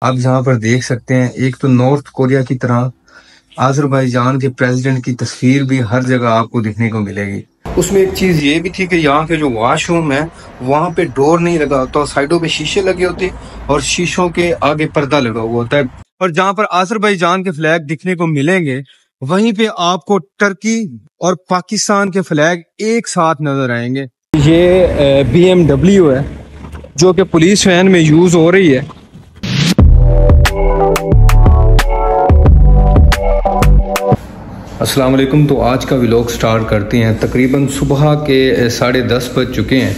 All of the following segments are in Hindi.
आप जहाँ पर देख सकते हैं, एक तो नॉर्थ कोरिया की तरह अज़रबैजान के प्रेसिडेंट की तस्वीर भी हर जगह आपको देखने को मिलेगी। उसमें एक चीज ये भी थी कि यहाँ के जो वॉशरूम है वहाँ पे डोर नहीं लगा होता, साइडों पे शीशे लगे होते और शीशों के आगे पर्दा लगा हुआ होता है। और जहाँ पर अज़रबैजान के फ्लैग दिखने को मिलेंगे वहीं पे आपको टर्की और पाकिस्तान के फ्लैग एक साथ नजर आएंगे। ये BMW है जो कि पुलिस वैन में यूज हो रही है। अस्सलाम वालेकुम। तो आज का व्लॉग स्टार्ट करते हैं। तकरीबन सुबह के 10:30 बज चुके हैं।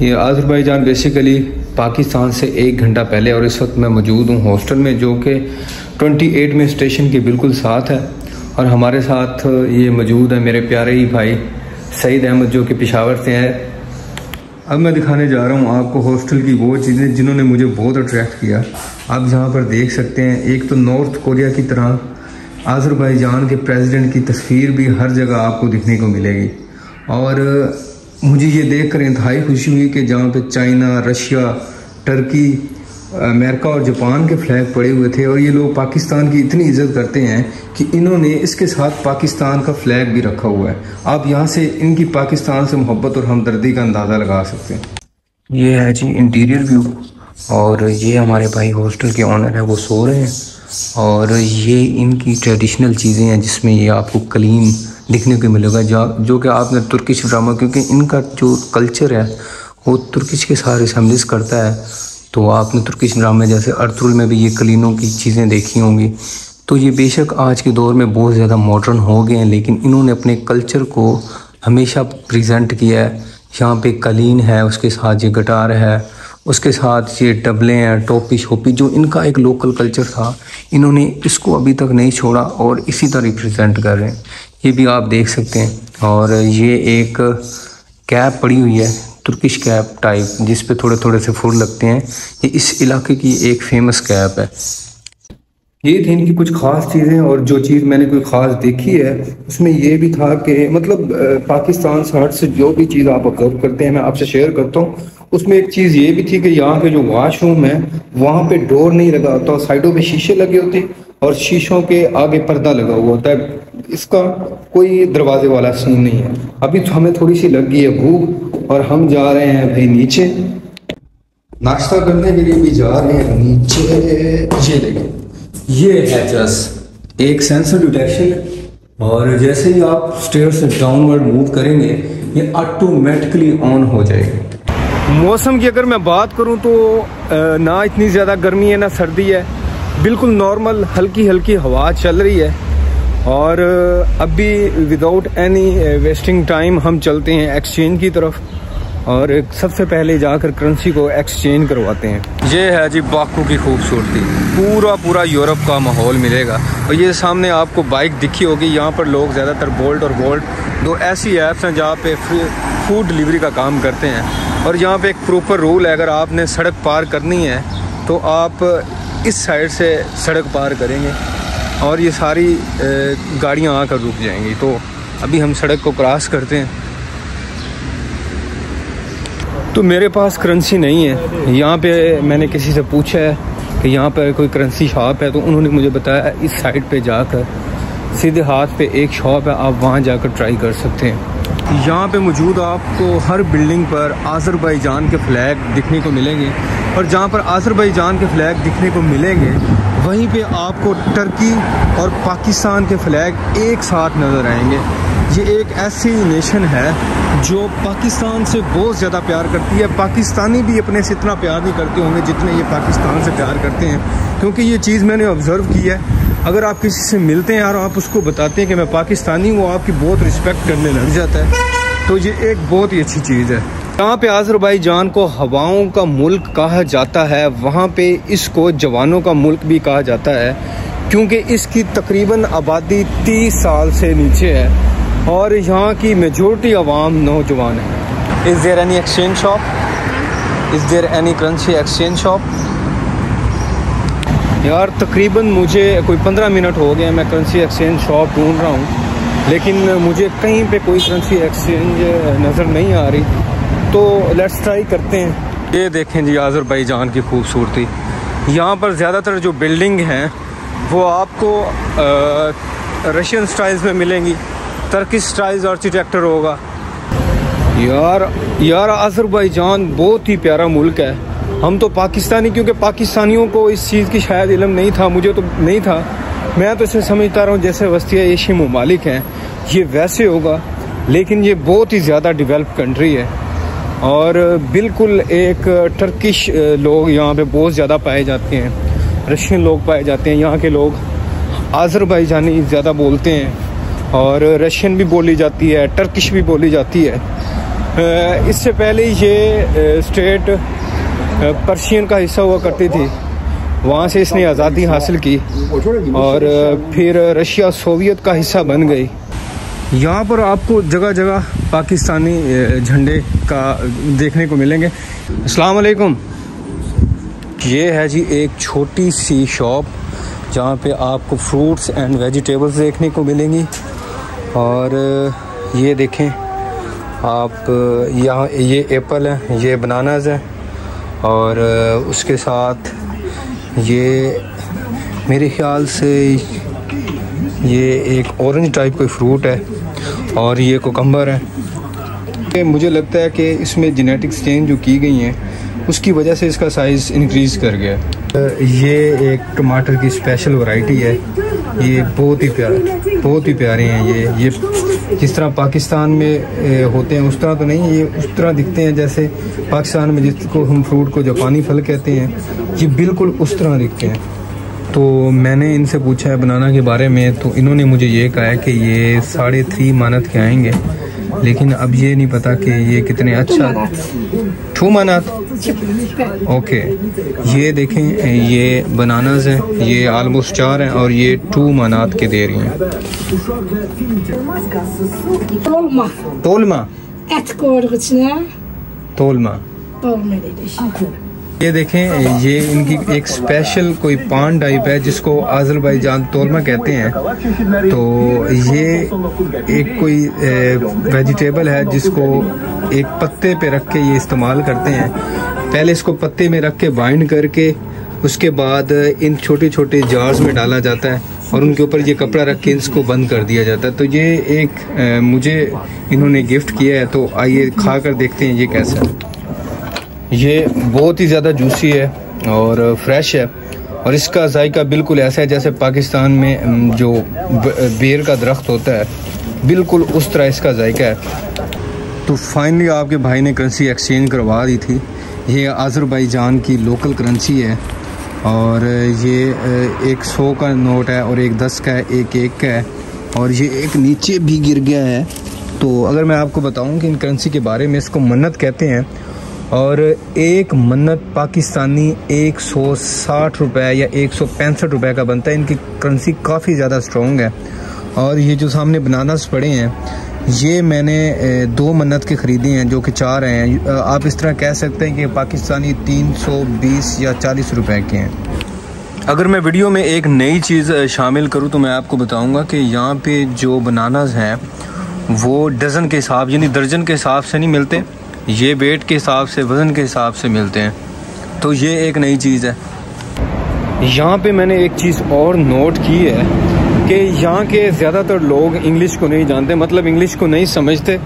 ये अज़रबैजान बेसिकली पाकिस्तान से 1 घंटा पहले, और इस वक्त मैं मौजूद हूँ हॉस्टल में जो कि 28 में स्टेशन के बिल्कुल साथ है। और हमारे साथ ये मौजूद है मेरे प्यारे ही भाई सईद अहमद जो कि पेशावर से हैं। अब मैं दिखाने जा रहा हूँ आपको हॉस्टल की वो चीज़ें जिन्होंने मुझे बहुत अट्रैक्ट किया। आप जहाँ पर देख सकते हैं, एक तो नॉर्थ कोरिया की तरह अज़रबैजान के प्रेसिडेंट की तस्वीर भी हर जगह आपको दिखने को मिलेगी। और मुझे ये देखकर इंतहाई खुशी हुई कि जहाँ पे चाइना, रशिया, टर्की, अमेरिका और जापान के फ्लैग पड़े हुए थे और ये लोग पाकिस्तान की इतनी इज्जत करते हैं कि इन्होंने इसके साथ पाकिस्तान का फ्लैग भी रखा हुआ है। आप यहाँ से इनकी पाकिस्तान से मोहब्बत और हमदर्दी का अंदाज़ा लगा सकते हैं। ये है जी इंटीरियर व्यू, और ये हमारे भाई हॉस्टल के ऑनर है, वो सो रहे हैं। और ये इनकी ट्रेडिशनल चीज़ें हैं जिसमें ये आपको क्लीन दिखने को मिलेगा जो कि आपने तुर्किश ड्रामा, क्योंकि इनका जो कल्चर है वो तुर्किश के साथ रिसेम्बलिस करता है। तो आपने तुर्किश ड्रामे जैसे अर्तुगरुल में भी ये क्लीनों की चीज़ें देखी होंगी। तो ये बेशक आज के दौर में बहुत ज़्यादा मॉडर्न हो गए हैं, लेकिन इन्होंने अपने कल्चर को हमेशा प्रेजेंट किया है। यहाँ पे कलीन है, उसके साथ ये गिटार है, उसके साथ ये तबले हैं, टोपी शोपी, जो इनका एक लोकल कल्चर था, इन्होंने इसको अभी तक नहीं छोड़ा और इसी तरह रिप्रेजेंट कर रहे हैं। ये भी आप देख सकते हैं। और ये एक कैप पड़ी हुई है, तुर्किश कैप टाइप, जिस पे थोड़े थोड़े से फूल लगते हैं। ये इस इलाके की एक फेमस कैप है। ये थी इनकी कुछ ख़ास चीज़ें। और जो चीज़ मैंने कोई ख़ास देखी है उसमें ये भी था कि मतलब पाकिस्तान से हट से जो भी चीज़ आप ऑब्जर्व करते हैं मैं आपसे शेयर करता हूँ। उसमें एक चीज़ ये भी थी कि यहाँ के जो वॉशरूम है वहाँ पे डोर नहीं लगा होता, साइडों पे शीशे लगे होते और शीशों के आगे पर्दा लगा हुआ होता है। इसका कोई दरवाजे वाला सीन नहीं है। अभी तो हमें थोड़ी सी लग गई है भूख और हम जा रहे हैं भाई नीचे नाश्ता करने के लिए भी जा रहे हैं नीचे। ये देखें, ये है जस्ट एक सेंसर डिटेक्शन है, और जैसे ही आप स्टेयर से डाउनवर्ड मूव करेंगे ये ऑटोमेटिकली ऑन हो जाएगा। मौसम की अगर मैं बात करूं तो ना इतनी ज़्यादा गर्मी है ना सर्दी है, बिल्कुल नॉर्मल हल्की हल्की हवा चल रही है। और अभी विदाउट एनी वेस्टिंग टाइम हम चलते हैं एक्सचेंज की तरफ और सबसे पहले जाकर करेंसी को एक्सचेंज करवाते हैं। ये है जी बाकू की खूबसूरती, पूरा यूरोप का माहौल मिलेगा। और ये सामने आपको बाइक दिखी होगी, यहाँ पर लोग ज़्यादातर बोल्ट और वोल्ट दो ऐसी ऐप्स हैं जहाँ पे फूड डिलीवरी का काम करते हैं। और यहाँ पे एक प्रॉपर रूल है, अगर आपने सड़क पार करनी है तो आप इस साइड से सड़क पार करेंगे और ये सारी गाड़ियाँ आकर रुक जाएंगी। तो अभी हम सड़क को क्रॉस करते हैं। तो मेरे पास करेंसी नहीं है। यहाँ पे मैंने किसी से पूछा है कि यहाँ पर कोई करेंसी शॉप है, तो उन्होंने मुझे बताया इस साइड पे जाकर सीधे हाथ पे एक शॉप है, आप वहाँ जाकर ट्राई कर सकते हैं। यहाँ पे मौजूद आपको हर बिल्डिंग पर अज़रबैजान के फ्लैग दिखने को मिलेंगे, और जहाँ पर अज़रबैजान के फ्लैग दिखने को मिलेंगे वहीं पे आपको टर्की और पाकिस्तान के फ्लैग एक साथ नज़र आएंगे। ये एक ऐसी नेशन है जो पाकिस्तान से बहुत ज़्यादा प्यार करती है। पाकिस्तानी भी अपने से इतना प्यार नहीं करते होंगे जितने ये पाकिस्तान से प्यार करते हैं, क्योंकि ये चीज़ मैंने ऑब्ज़र्व की है। अगर आप किसी से मिलते हैं और आप उसको बताते हैं कि मैं पाकिस्तानी हूँ, वो आपकी बहुत रिस्पेक्ट करने लग जाता है। तो ये एक बहुत ही अच्छी चीज़ है। जहाँ पे अज़रबैजान को हवाओं का मुल्क कहा जाता है, वहाँ पे इसको जवानों का मुल्क भी कहा जाता है, क्योंकि इसकी तकरीबन आबादी 30 साल से नीचे है और यहाँ की मेजॉरिटी आवाम नौजवान है। Is there any exchange shop? Is there any currency exchange shop? यार तकरीबन मुझे कोई 15 मिनट हो गए मैं करेंसी एक्सचेंज शॉप ढूंढ रहा हूँ, लेकिन मुझे कहीं पे कोई करेंसी एक्सचेंज नज़र नहीं आ रही। तो लेट्स ट्राई करते हैं। ये देखें जी अज़रबैजान की खूबसूरती, यहाँ पर ज़्यादातर जो बिल्डिंग हैं वो आपको रशियन स्टाइल्स में मिलेंगी, टर्किश स्टाइल्स आर्किटेक्चर होगा। यार अज़रबैजान बहुत ही प्यारा मुल्क है। हम तो पाकिस्तानी, क्योंकि पाकिस्तानियों को इस चीज़ की शायद इल्म नहीं था, मुझे तो नहीं था, मैं तो इसे समझता रहा हूँ जैसे वस्ती एशियाई ममालिक हैं ये वैसे होगा, लेकिन ये बहुत ही ज़्यादा डेवलप कंट्री है। और बिल्कुल एक टर्किश लोग यहाँ पे बहुत ज़्यादा पाए जाते हैं, रशियन लोग पाए जाते हैं। यहाँ के लोग अज़रबैजानी ज़्यादा बोलते हैं और रशियन भी बोली जाती है, टर्किश भी बोली जाती है। इससे पहले ये स्टेट पर्शियन का हिस्सा हुआ करती थी, वहाँ से इसने आज़ादी हासिल की और फिर रशिया सोवियत का हिस्सा बन गई। यहाँ पर आपको जगह जगह पाकिस्तानी झंडे का देखने को मिलेंगे। अस्सलाम वालेकुम। ये है जी एक छोटी सी शॉप जहाँ पे आपको फ्रूट्स एंड वेजिटेबल्स देखने को मिलेंगी। और ये देखें आप, यहाँ ये एप्पल है, ये बनानाज है और उसके साथ ये मेरे ख्याल से ये एक ऑरेंज टाइप कोई फ्रूट है और ये कोकम्बर है। मुझे लगता है कि इसमें जेनेटिक्स चेंज जो की गई हैं उसकी वजह से इसका साइज़ इंक्रीज़ कर गया। ये एक टमाटर की स्पेशल वैरायटी है, ये बहुत ही प्यारे हैं। ये जिस तरह पाकिस्तान में होते हैं उस तरह तो नहीं, ये उस तरह दिखते हैं जैसे पाकिस्तान में जिसको हम फ्रूट को जापानी फल कहते हैं, ये बिल्कुल उस तरह दिखते हैं। तो मैंने इनसे पूछा है बनाना के बारे में, तो इन्होंने मुझे ये कहा है कि ये 3.5 मानत के आएंगे, लेकिन अब ये नहीं पता कि ये कितने। अच्छा 2 मानत, ओके। ये देखें ये बनानाज हैं, ये आलमोस्ट 4 हैं और ये 2 मानत के दे रही हैं। तोलमा। ये देखें ये इनकी एक स्पेशल कोई पान टाइप है जिसको अज़रबैजान तोलमा कहते हैं। तो ये एक कोई वेजिटेबल है जिसको एक पत्ते पे रख के ये इस्तेमाल करते हैं। पहले इसको पत्ते में रख के बाइंड करके उसके बाद इन छोटे छोटे जार्स में डाला जाता है और उनके ऊपर ये कपड़ा रख के इसको बंद कर दिया जाता है। तो ये एक मुझे इन्होंने गिफ्ट किया है, तो आइए खा कर देखते हैं ये कैसा है। ये बहुत ही ज़्यादा जूसी है और फ्रेश है और इसका जायका बिल्कुल ऐसा है जैसे पाकिस्तान में जो बेर का दरख्त होता है, बिल्कुल उस तरह इसका जायका है। तो फाइनली आपके भाई ने करेंसी एक्सचेंज करवा दी थी। ये अज़रबैजान की लोकल करेंसी है और ये एक 100 का नोट है और एक 10 का है, एक 1 का है और ये एक नीचे भी गिर गया है। तो अगर मैं आपको बताऊं कि इन करेंसी के बारे में, इसको मन्नत कहते हैं और एक मन्नत पाकिस्तानी 160 रुपये या 165 रुपये का बनता है। इनकी करेंसी काफ़ी ज़्यादा स्ट्रॉन्ग है। और ये जो सामने बनानास पड़े हैं ये मैंने 2 मन्नत के ख़रीदे हैं जो कि 4 हैं। आप इस तरह कह सकते हैं कि पाकिस्तानी 320 या 40 रुपये के हैं। अगर मैं वीडियो में एक नई चीज़ शामिल करूं तो मैं आपको बताऊंगा कि यहाँ पे जो बनानास हैं वो डज़न के हिसाब यानी दर्जन के हिसाब से नहीं मिलते, ये वेट के हिसाब से, वज़न के हिसाब से मिलते हैं। तो ये एक नई चीज़ है। यहाँ पे मैंने एक चीज़ और नोट की है कि यहाँ के ज़्यादातर लोग इंग्लिश को नहीं जानते, मतलब इंग्लिश को नहीं समझते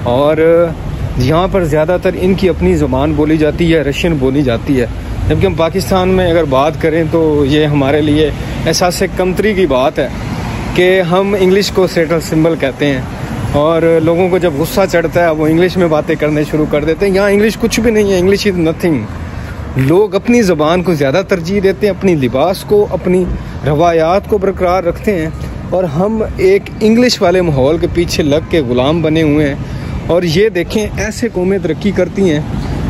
और यहाँ पर ज़्यादातर इनकी अपनी ज़ुबान बोली जाती है, रशियन बोली जाती है। जबकि हम पाकिस्तान में अगर बात करें तो ये हमारे लिए एहसास कमतरी की बात है कि हम इंग्लिश को स्टेटस सिंबल कहते हैं और लोगों को जब गुस्सा चढ़ता है वो इंग्लिश में बातें करने शुरू कर देते हैं। यहाँ इंग्लिश कुछ भी नहीं है, इंग्लिश इज़ नथिंग। लोग अपनी ज़बान को ज़्यादा तरजीह देते हैं, अपनी लिबास को, अपनी रवायात को बरकरार रखते हैं और हम एक इंग्लिश वाले माहौल के पीछे लग के ग़ुलाम बने हुए हैं। और ये देखें ऐसे कौमें तरक्की करती हैं,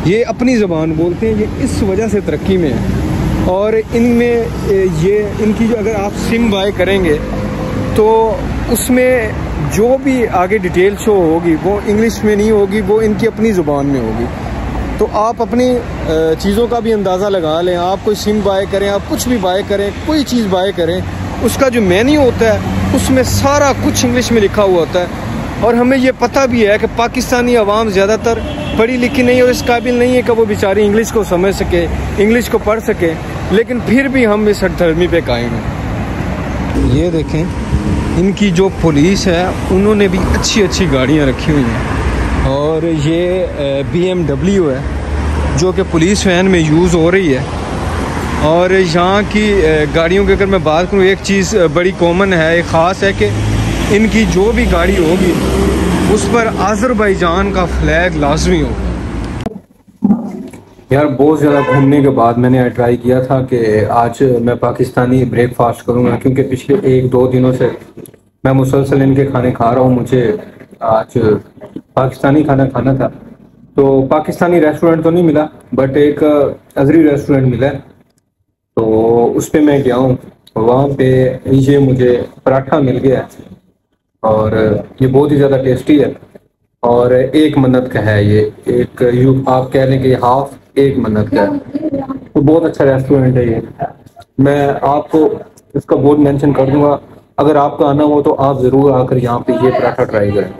ये अपनी ज़बान बोलते हैं, ये इस वजह से तरक्की में है। और इनमें ये इनकी जो अगर आप सिम बाय करेंगे तो उसमें जो भी आगे डिटेल शो होगी वो इंग्लिश में नहीं होगी, वो इनकी अपनी ज़ुबान में होगी। तो आप अपनी चीज़ों का भी अंदाज़ा लगा लें। आप कोई सिम बाय करें, आप कुछ भी बाय करें, कोई चीज़ बाय करें, उसका जो मेन्यू होता है उसमें सारा कुछ इंग्लिश में लिखा हुआ होता है। और हमें ये पता भी है कि पाकिस्तानी अवाम ज़्यादातर पढ़ी लिखी नहीं और इस काबिल नहीं है कि वो बेचारी इंग्लिश को समझ सके, इंग्लिश को पढ़ सके, लेकिन फिर भी हम इस हठधर्मी पे कायम हैं। ये देखें, इनकी जो पुलिस है उन्होंने भी अच्छी अच्छी गाड़ियाँ रखी हुई हैं और ये BMW है जो कि पुलिस वैन में यूज़ हो रही है। और यहाँ की गाड़ियों की अगर मैं बात करूँ, एक चीज़ बड़ी कॉमन है, एक ख़ास है कि इनकी जो भी गाड़ी होगी उस पर आज़रबाईजान का फ्लैग लाजमी होगा। यार बहुत ज़्यादा घूमने के बाद मैंने ट्राई किया था कि आज मैं पाकिस्तानी ब्रेकफास्ट करूँगा, क्योंकि पिछले 1-2 दिनों से मैं मुसलसल इनके खाने खा रहा हूँ। मुझे आज पाकिस्तानी खाना खाना था, तो पाकिस्तानी रेस्टोरेंट तो नहीं मिला बट एक अजरी रेस्टोरेंट मिला, तो उस पर मैं गया हूँ। वहाँ पे ये मुझे पराठा मिल गया और ये बहुत ही ज़्यादा टेस्टी है और 1 मन्नत का है। ये एक यू आप कह लें कि हाफ 1 मन्नत का है, तो बहुत अच्छा रेस्टोरेंट है ये। मैं आपको इसका बोर्ड मेंशन कर दूंगा, अगर आपका आना हो तो आप ज़रूर आकर यहाँ पे ये पराठा ट्राई करें।